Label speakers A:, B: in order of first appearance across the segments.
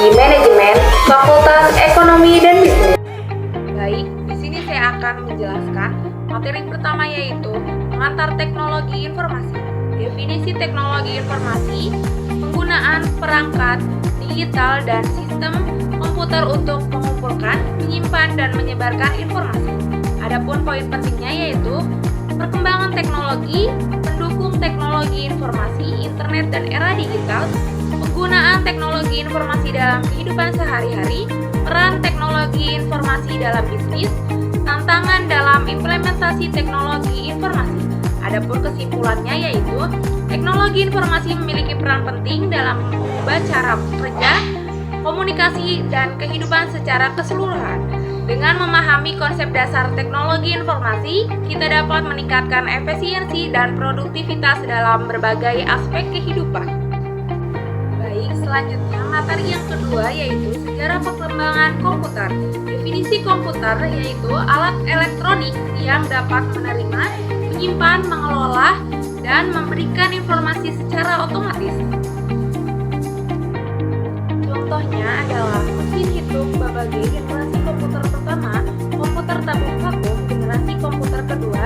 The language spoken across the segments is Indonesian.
A: Prodi Manajemen, Fakultas Ekonomi dan Bisnis.
B: Baik, di sini saya akan menjelaskan materi pertama yaitu pengantar teknologi informasi. Definisi teknologi informasi, penggunaan perangkat digital dan sistem komputer untuk mengumpulkan, menyimpan, dan menyebarkan informasi. Adapun poin pentingnya yaitu perkembangan teknologi, pendukung teknologi informasi, internet dan era digital, penggunaan teknologi informasi dalam kehidupan sehari-hari, peran teknologi informasi dalam bisnis, tantangan dalam implementasi teknologi informasi. Adapun kesimpulannya yaitu teknologi informasi memiliki peran penting dalam mengubah cara kerja, komunikasi, dan kehidupan secara keseluruhan. Dengan memahami konsep dasar teknologi informasi, kita dapat meningkatkan efisiensi dan produktivitas dalam berbagai aspek kehidupan. Baik, selanjutnya materi yang kedua yaitu sejarah perkembangan komputer. Definisi komputer yaitu alat elektronik yang dapat menerima, menyimpan, mengelola, dan memberikan informasi secara otomatis. Contohnya adalah mesin hitung berbagai generasi komputer pertama, komputer tabung vakum generasi komputer kedua,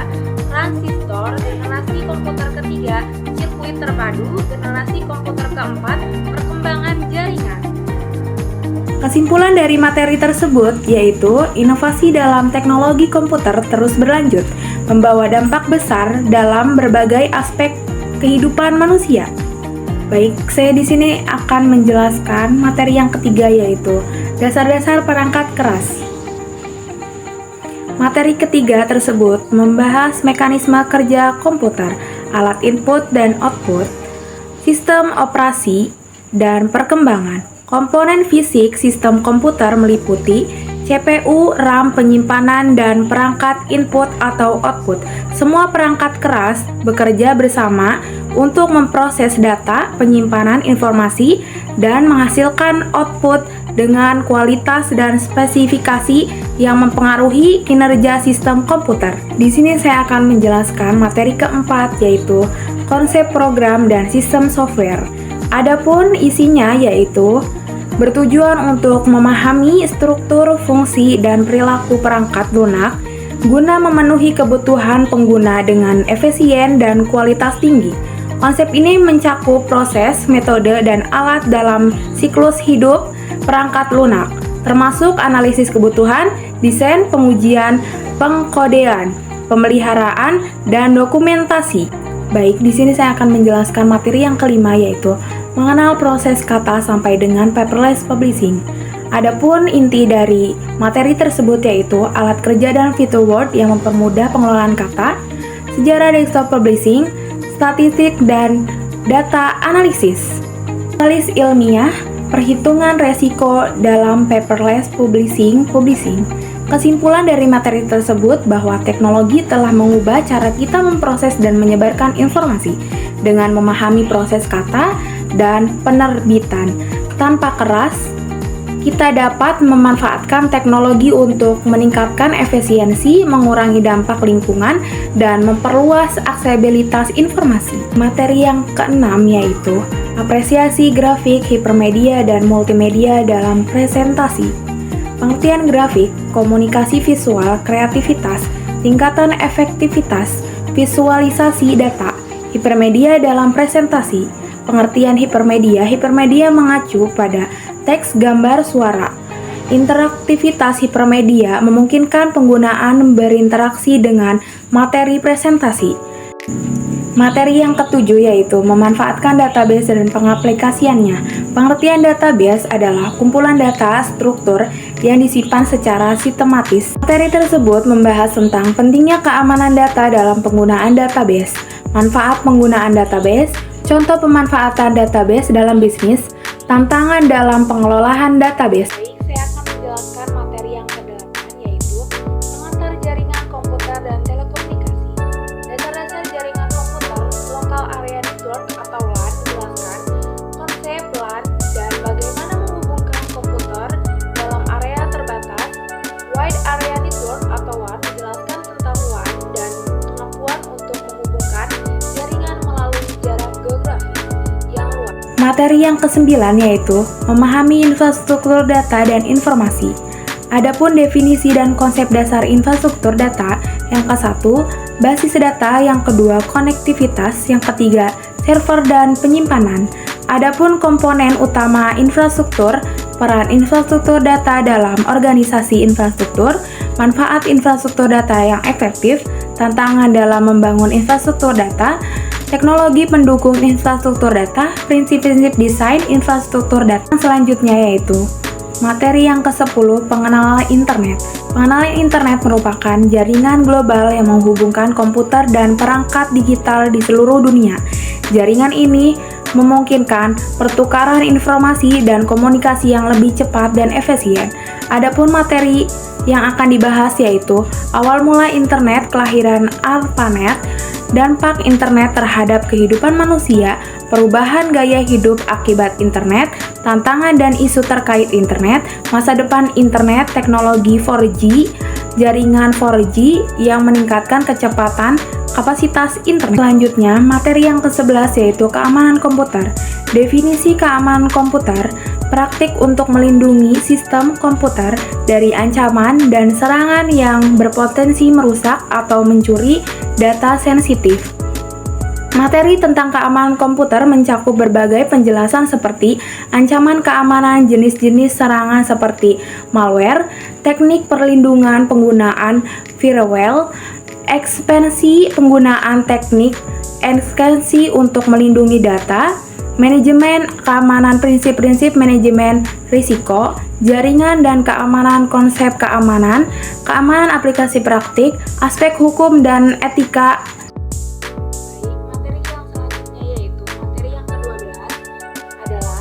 B: transistor generasi komputer ketiga, sirkuit terpadu generasi komputer keempat, perkembangan jaringan.
C: Kesimpulan dari materi tersebut yaitu inovasi dalam teknologi komputer terus berlanjut, membawa dampak besar dalam berbagai aspek kehidupan manusia. Baik, saya di sini akan menjelaskan materi yang ketiga yaitu dasar-dasar perangkat keras. Materi ketiga tersebut membahas mekanisme kerja komputer, alat input dan output, sistem operasi, dan perkembangan. Komponen fisik sistem komputer meliputi CPU, RAM, penyimpanan, dan perangkat input atau output. Semua perangkat keras bekerja bersama untuk memproses data, penyimpanan informasi, dan menghasilkan output dengan kualitas dan spesifikasi yang mempengaruhi kinerja sistem komputer. Di sini saya akan menjelaskan materi keempat yaitu konsep program dan sistem software. Adapun isinya yaitu bertujuan untuk memahami struktur, fungsi, dan perilaku perangkat lunak guna memenuhi kebutuhan pengguna dengan efisien dan kualitas tinggi. Konsep ini mencakup proses, metode, dan alat dalam siklus hidup perangkat lunak, termasuk analisis kebutuhan, desain, pengujian, pengkodean, pemeliharaan, dan dokumentasi. Baik, di sini saya akan menjelaskan materi yang kelima yaitu mengenal proses kata sampai dengan paperless publishing. Adapun inti dari materi tersebut yaitu alat kerja dan fitur Word yang mempermudah pengelolaan kata, sejarah desktop publishing, statistik dan data analisis. Analis ilmiah, perhitungan resiko dalam paperless publishing. Kesimpulan dari materi tersebut bahwa teknologi telah mengubah cara kita memproses dan menyebarkan informasi dengan memahami proses kata dan penerbitan. Tanpa keras, kita dapat memanfaatkan teknologi untuk meningkatkan efisiensi, mengurangi dampak lingkungan, dan memperluas aksesibilitas informasi. Materi yang keenam yaitu apresiasi grafik, hipermedia, dan multimedia dalam presentasi. Pengertian grafik, komunikasi visual, kreativitas, tingkatan efektivitas, visualisasi data, hipermedia dalam presentasi. Pengertian hipermedia mengacu pada teks, gambar, suara. Interaktivitas hipermedia memungkinkan penggunaan berinteraksi dengan materi presentasi. Materi yang ketujuh yaitu memanfaatkan database dan pengaplikasiannya. Pengertian database adalah kumpulan data struktur yang disimpan secara sistematis. Materi tersebut membahas tentang pentingnya keamanan data dalam penggunaan database, manfaat penggunaan database, contoh pemanfaatan database dalam bisnis, tantangan dalam pengelolaan database.
B: Baik, saya akan menjelaskan materi yang ke-8 yaitu pengantar jaringan komputer dan telekomunikasi. Dasar-dasar jaringan komputer, local area network atau LAN menjelaskan konsep LAN dan bagaimana menghubungkan komputer dalam area terbatas. Wide area network atau WAN menjelaskan tentang WAN dan kemampuan untuk menghubungkan jaringan melalui jarak geografis yang luas.
C: Materi yang kesembilan yaitu memahami infrastruktur data dan informasi. Adapun definisi dan konsep dasar infrastruktur data, yang ke-1, basis data, yang kedua, konektivitas, yang ketiga, server dan penyimpanan. Adapun komponen utama infrastruktur, peran infrastruktur data dalam organisasi infrastruktur, manfaat infrastruktur data yang efektif, tantangan dalam membangun infrastruktur data, teknologi pendukung infrastruktur data, prinsip-prinsip desain infrastruktur data. Selanjutnya yaitu materi yang ke-10, pengenalan internet. Pengenalan internet merupakan jaringan global yang menghubungkan komputer dan perangkat digital di seluruh dunia. Jaringan ini memungkinkan pertukaran informasi dan komunikasi yang lebih cepat dan efisien. Adapun materi yang akan dibahas yaitu awal mula internet, kelahiran ARPANET, dampak internet terhadap kehidupan manusia, perubahan gaya hidup akibat internet, tantangan dan isu terkait internet, masa depan internet, teknologi 4G, jaringan 4G yang meningkatkan kecepatan kapasitas internet. Selanjutnya, materi yang ke-11 yaitu keamanan komputer. Definisi keamanan komputer, praktik untuk melindungi sistem komputer dari ancaman dan serangan yang berpotensi merusak atau mencuri data sensitif. Materi tentang keamanan komputer mencakup berbagai penjelasan seperti ancaman keamanan, jenis-jenis serangan seperti malware, teknik perlindungan penggunaan firewall, ekspansi penggunaan teknik ekspansi untuk melindungi data, manajemen keamanan, prinsip-prinsip manajemen risiko, jaringan dan keamanan, konsep keamanan, keamanan aplikasi praktik, aspek hukum dan etika.
B: Materi yang selanjutnya yaitu materi yang ke-12 adalah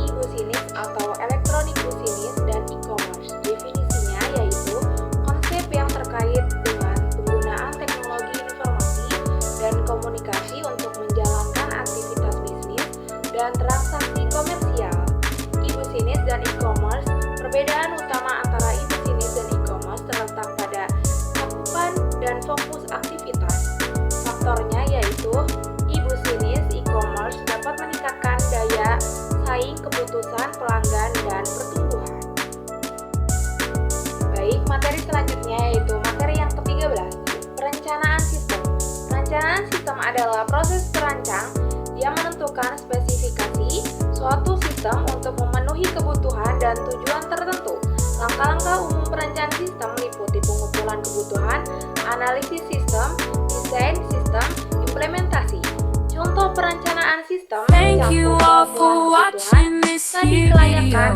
B: e-business atau electronic business dan e-commerce. Definisinya yaitu konsep yang terkait dengan penggunaan teknologi informasi dan komunikasi untuk menjalankan aktivitas bisnis dan transaksi komersial. E-business dan e-commerce, perbedaan utama antara e-business dan e-commerce terletak pada cakupan dan fokus aktivitas. Faktornya yaitu e-business, e-commerce dapat meningkatkan daya saing, keputusan pelanggan, dan pertumbuhan. Baik, materi selanjutnya yaitu materi yang ke-13, perencanaan sistem. Perencanaan sistem adalah proses perancang yang menentukan spesifikasi suatu sistem untuk memenuhi kebutuhan dan tujuan tertentu. Langkah-langkah umum perencanaan sistem meliputi pengumpulan kebutuhan, analisis sistem, desain sistem, implementasi. Contoh perencanaan sistem mencakup pengumpulan kebutuhan, tadi kelayakan,